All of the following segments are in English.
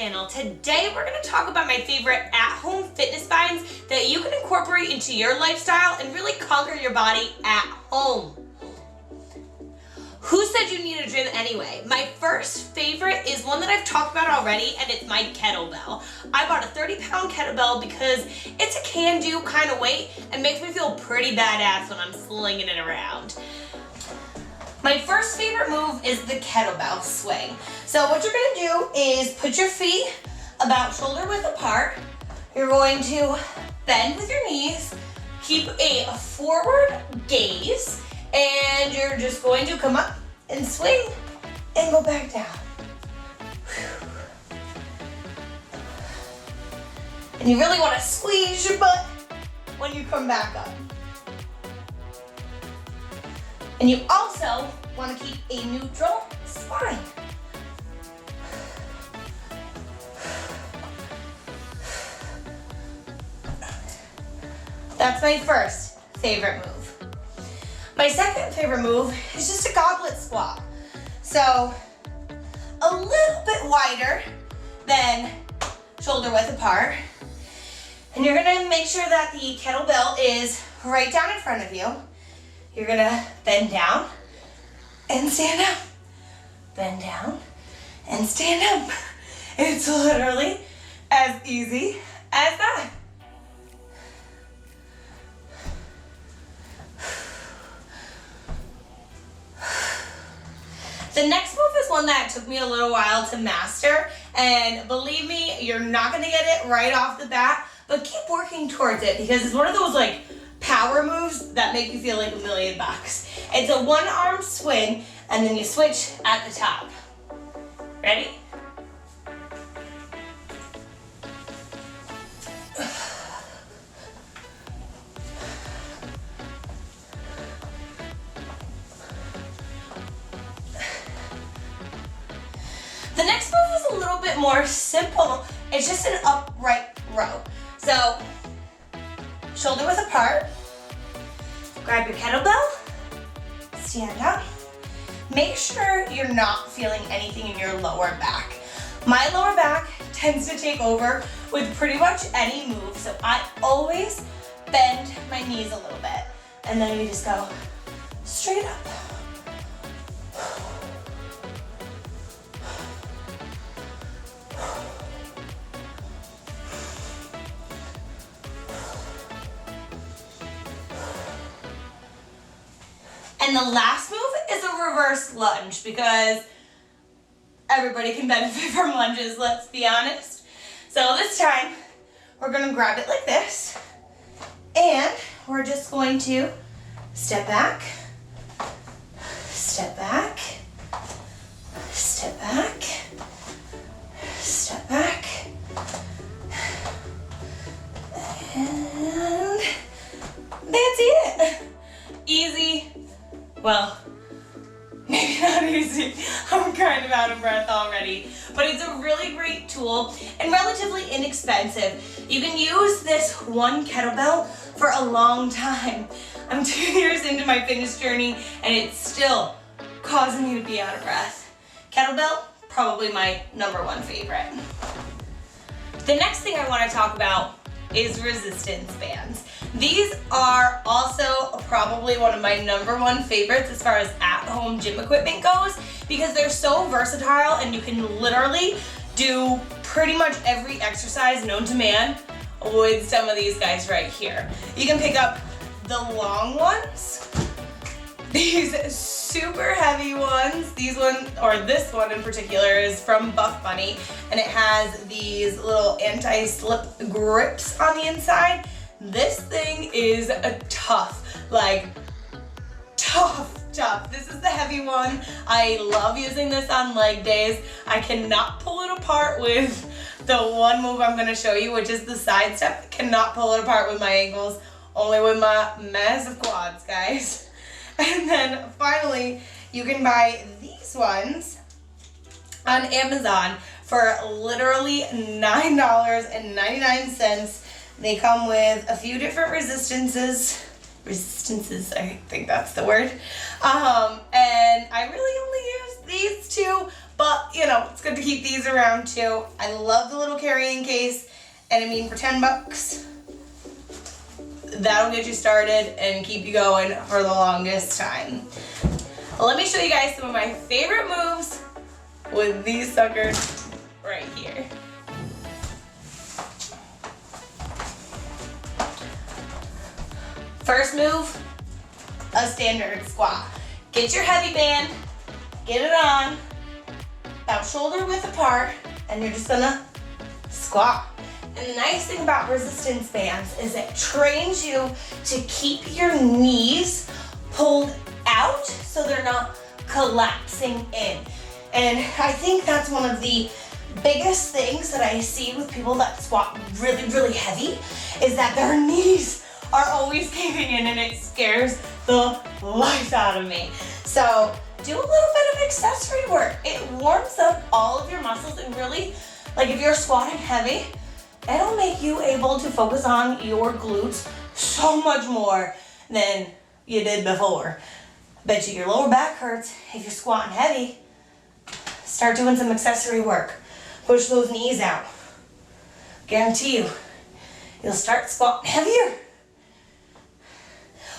channel. Today we're going to talk about my favorite at-home fitness binds that you can incorporate into your lifestyle and really conquer your body at home. Who said you need a gym anyway? My first favorite is one that I've talked about already, and it's my kettlebell. I bought a 30-pound kettlebell because it's a can-do kind of weight and makes me feel pretty badass when I'm slinging it around. My first favorite move is the kettlebell swing. So what you're gonna do is put your feet about shoulder width apart. You're going to bend with your knees, keep a forward gaze, and you're just going to come up and swing and go back down. And you really wanna squeeze your butt when you come back up. And you also want to keep a neutral spine. That's my first favorite move. My second favorite move is just a goblet squat. So a little bit wider than shoulder width apart. And you're gonna make sure that the kettlebell is right down in front of you. You're gonna bend down and stand up. Bend down and stand up. It's literally as easy as that. The next move is one that took me a little while to master, and believe me, you're not gonna get it right off the bat, but keep working towards it because it's one of those like power moves that make you feel like $1,000,000. It's a one-arm swing, and then you switch at the top. Ready? The next move is a little bit more simple. It's just an upright row. So, shoulder width apart, grab your kettlebell, stand up. Make sure you're not feeling anything in your lower back. My lower back tends to take over with pretty much any move, so I always bend my knees a little bit, and then you just go straight up. And the last move is a reverse lunge because everybody can benefit from lunges, let's be honest. So this time, we're gonna grab it like this, and we're just going to step back, step back, step back, step back, and that's it. Easy. Well, maybe not easy. I'm kind of out of breath already. But it's a really great tool and relatively inexpensive. You can use this one kettlebell for a long time. I'm 2 years into my fitness journey and it's still causing me to be out of breath. Kettlebell, probably my #1 favorite. The next thing I want to talk about is resistance bands. These are also probably one of my #1 favorites as far as at-home gym equipment goes because they're so versatile and you can literally do pretty much every exercise known to man with some of these guys right here. You can pick up the long ones, these super heavy ones. These ones, or this one in particular, is from Buff Bunny, and it has these little anti-slip grips on the inside. This thing is a tough. This is the heavy one. I love using this on leg days. I cannot pull it apart with the one move I'm gonna show you, which is the side step. Cannot pull it apart with my ankles, only with my massive quads, guys. And then finally, you can buy these ones on Amazon for literally $9.99. They come with a few different resistances, I think that's the word. And I really only use these two, but you know, it's gonna good to keep these around too. I love the little carrying case, and I mean for 10 bucks, that'll get you started and keep you going for the longest time. Let me show you guys some of my favorite moves with these suckers right here. First move, a standard squat. Get your heavy band, get it on, about shoulder width apart, and you're just gonna squat. And the nice thing about resistance bands is it trains you to keep your knees pulled out so they're not collapsing in. And I think that's one of the biggest things that I see with people that squat really, really heavy is that their knees are always caving in, and it scares the life out of me. So do a little bit of accessory work. It warms up all of your muscles, and really, like if you're squatting heavy, it'll make you able to focus on your glutes so much more than you did before. Bet you your lower back hurts if you're squatting heavy. Start doing some accessory work. Push those knees out. Guarantee you, you'll start squatting heavier.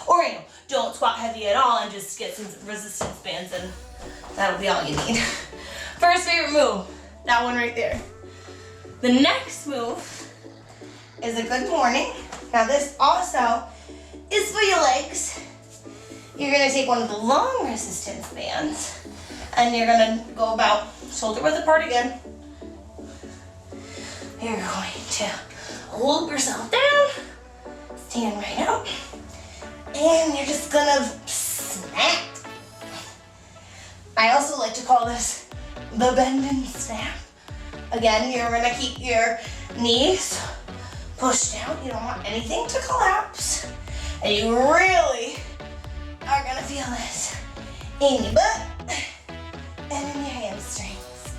Or don't squat heavy at all and just get some resistance bands, and that'll be all you need. First favorite move, that one right there. The next move is a good morning. Now this also is for your legs. You're gonna take one of the long resistance bands and you're gonna go about shoulder width apart again. You're going to hold yourself down, stand right up, and you're just gonna snap. I also like to call this the bend and snap. Again, you're gonna keep your knees pushed down. You don't want anything to collapse. And you really are gonna feel this in your butt and in your hamstrings.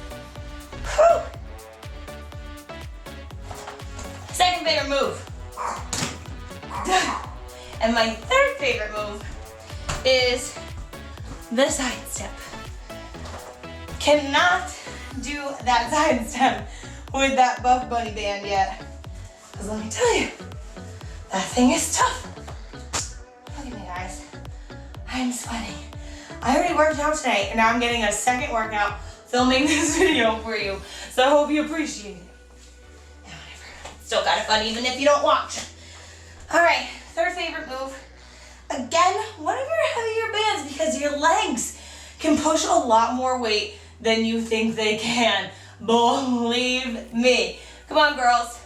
Whew. Second favorite move. And my third favorite move is the side step. Cannot do that side step with that Buff Bunny band yet. Because let me tell you, that thing is tough. Look at me, guys. I'm sweating. I already worked out today, and now I'm getting a second workout filming this video for you. So I hope you appreciate it. Yeah, whatever. Still kind of fun even if you don't watch. All right, third favorite move. Again, one of your heavier bands because your legs can push a lot more weight than you think they can. Believe me. Come on, girls.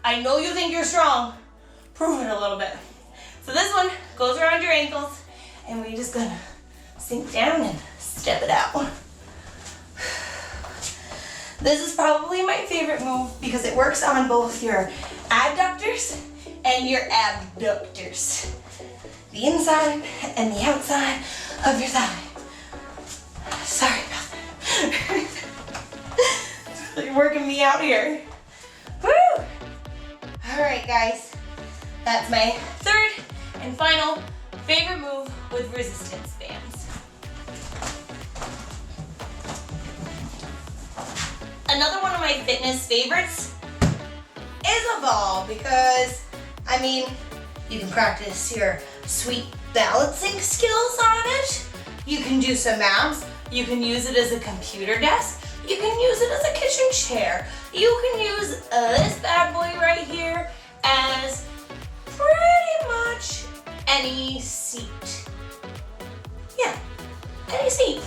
I know you think you're strong. Prove it a little bit. So this one goes around your ankles, and we're just gonna sink down and step it out. This is probably my favorite move because it works on both your adductors and your abductors. The inside and the outside of your thigh. Sorry about that. It's really working me out here. Woo! All right, guys. That's my third and final favorite move with resistance bands. Another one of my fitness favorites is a ball because, I mean, you can practice your sweet balancing skills on it. You can do some abs. You can use it as a computer desk. You can use it as a kitchen chair. You can use this bad boy right here as pretty much any seat. Yeah, any seat.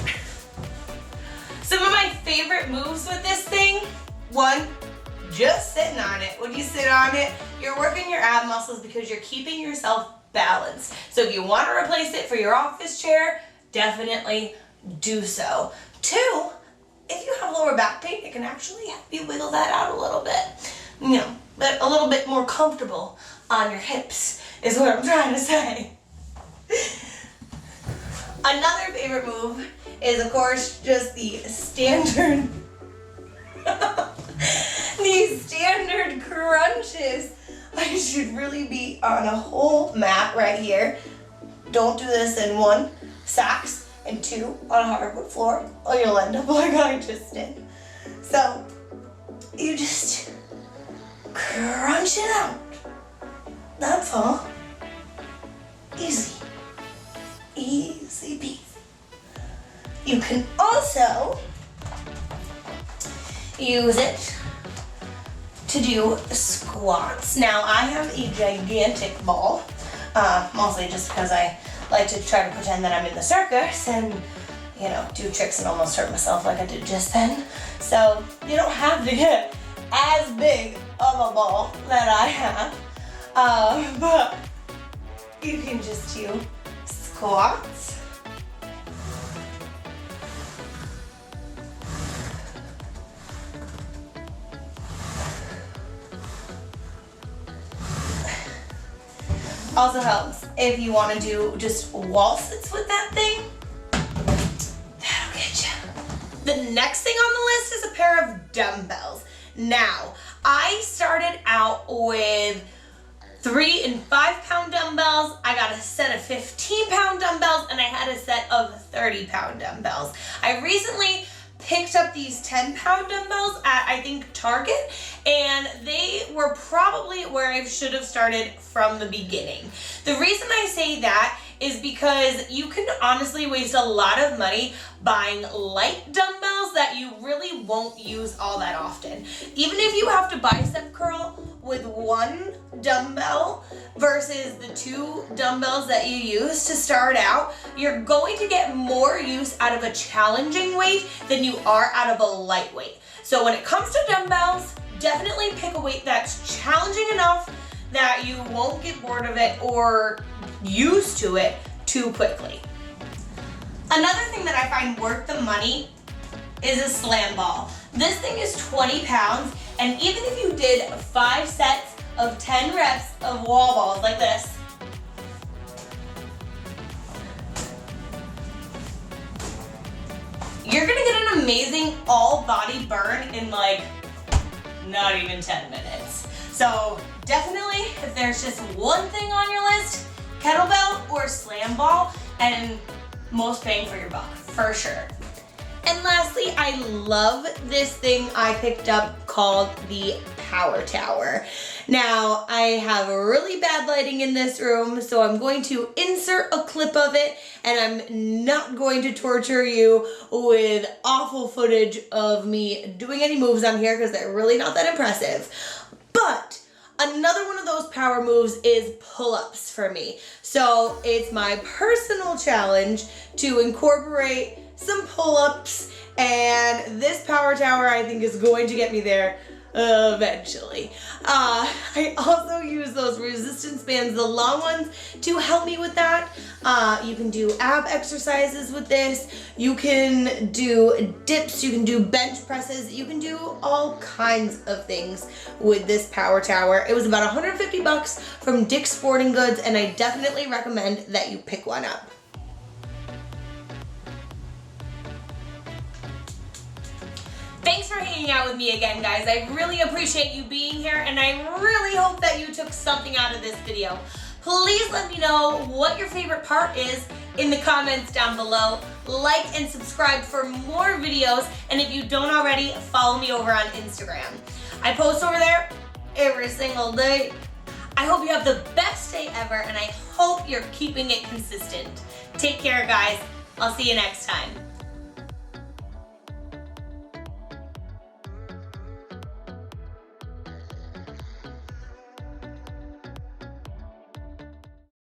Some of my favorite moves with this thing, one, just sitting on it. When you sit on it, you're working your ab muscles because you're keeping yourself balanced. So if you want to replace it for your office chair, definitely do so. Two, if you have lower back pain, it can actually help you wiggle that out a little bit. You know, but a little bit more comfortable on your hips is what I'm trying to say. Another favorite move is, of course, just the standard these standard crunches. I should really be on a whole mat right here. Don't do this in one, socks, and two, on a hardwood floor, or you'll end up like I just did. So you just crunch it out. That's all. Easy. Easy peasy. You can also use it to do squats. Now I have a gigantic ball, mostly just because I like to try to pretend that I'm in the circus and, you know, do tricks and almost hurt myself like I did just then. So you don't have to get as big of a ball that I have, but you can just do squats. Also helps if you want to do just wall sits with that thing. That'll get you. The next thing on the list is a pair of dumbbells. Now, I started out with 3 and 5 pound dumbbells. I got a set of 15-pound dumbbells, and I had a set of 30-pound dumbbells. I recently picked up these 10-pound dumbbells at, I think, Target, and they were probably where I should have started from the beginning. The reason I say that is because you can honestly waste a lot of money buying light dumbbells that you really won't use all that often. Even if you have to bicep curl with 1 dumbbell versus the 2 dumbbells that you use to start out, you're going to get more use out of a challenging weight than you are out of a light weight. So when it comes to dumbbells, definitely pick a weight that's challenging enough that you won't get bored of it or used to it too quickly. Another thing that I find worth the money is a slam ball. This thing is 20 pounds, and even if you did 5 sets of 10 reps of wall balls like this, you're gonna get an amazing all body burn in like not even 10 minutes. So definitely, if there's just one thing on your list, kettlebell or slam ball, and most bang for your buck, for sure. And lastly, I love this thing I picked up called the Power Tower. Now, I have really bad lighting in this room, so I'm going to insert a clip of it, and I'm not going to torture you with awful footage of me doing any moves on here because they're really not that impressive. But another one of those power moves is pull-ups for me. So it's my personal challenge to incorporate some pull-ups, and this Power Tower I think is going to get me there eventually. I also use those resistance bands, the long ones, to help me with that. You can do ab exercises with this. You can do dips, you can do bench presses, you can do all kinds of things with this Power Tower. It was about 150 bucks from Dick's Sporting Goods, and I definitely recommend that you pick one up. Thanks for hanging out with me again, guys. I really appreciate you being here, and I really hope that you took something out of this video. Please let me know what your favorite part is in the comments down below. Like and subscribe for more videos, and if you don't already, follow me over on Instagram. I post over there every single day. I hope you have the best day ever, and I hope you're keeping it consistent. Take care, guys. I'll see you next time.